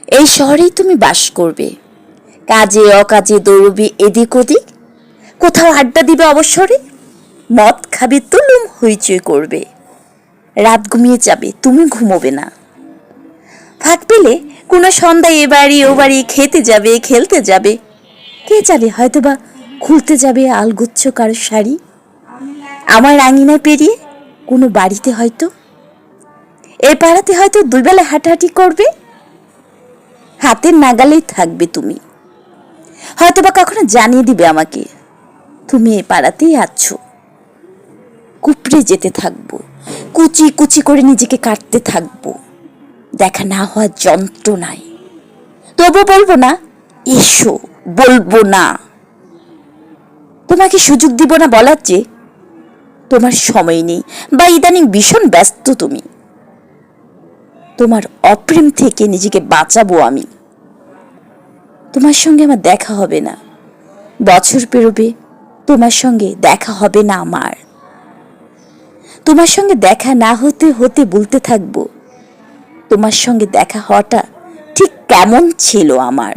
এই শহরেই তুমি বাস করবে, কাজে অকাজে দৌড়বে এদিক ওদিক, কোথাও আড্ডা দিবে অবসরে, মদ খাবে তুলুম হইচই করবে, রাত ঘুমিয়ে যাবে তুমি ঘুমোবে না। ফাঁক পেলে কোনো সন্ধ্যায় এ বাড়ি ও বাড়ি খেতে যাবে খেলতে যাবে, কে জানে হয়তোবা খুলতে যাবে আলগুচ্ছ কারো শাড়ি, আমার আঙিনায় পেরিয়ে কোনো বাড়িতে হয়তো, এ পাড়াতে হয়তো দুই বেলা হাঁটাহাঁটি করবে, হাতের নাগালেই থাকবে তুমি, হয়তোবা কখনো জানিয়ে দিবে আমাকে তুমি এ পাড়াতেই আছো। কুপড়ে যেতে থাকবো, কুচি কুচি করে নিজেকে কাটতে থাকবো, দেখা না হওয়ার যন্ত্রণায়। তবু বলবো না এসো, বলবো না। তোমাকে সুযোগ দিব না বলার চেয়ে তোমার সময় নেই বা ইদানিং ভীষণ ব্যস্ত তুমি। তোমার অপ্রেম থেকে নিজেকে বাঁচাবো আমি। তোমার সঙ্গে আমার দেখা হবে না, বছর পেরোবে তোমার সঙ্গে দেখা হবে না আমার। তোমার সঙ্গে দেখা না হতে হতে বলতে থাকবো তোমার সঙ্গে দেখা হওয়াটা ঠিক কেমন ছিল আমার।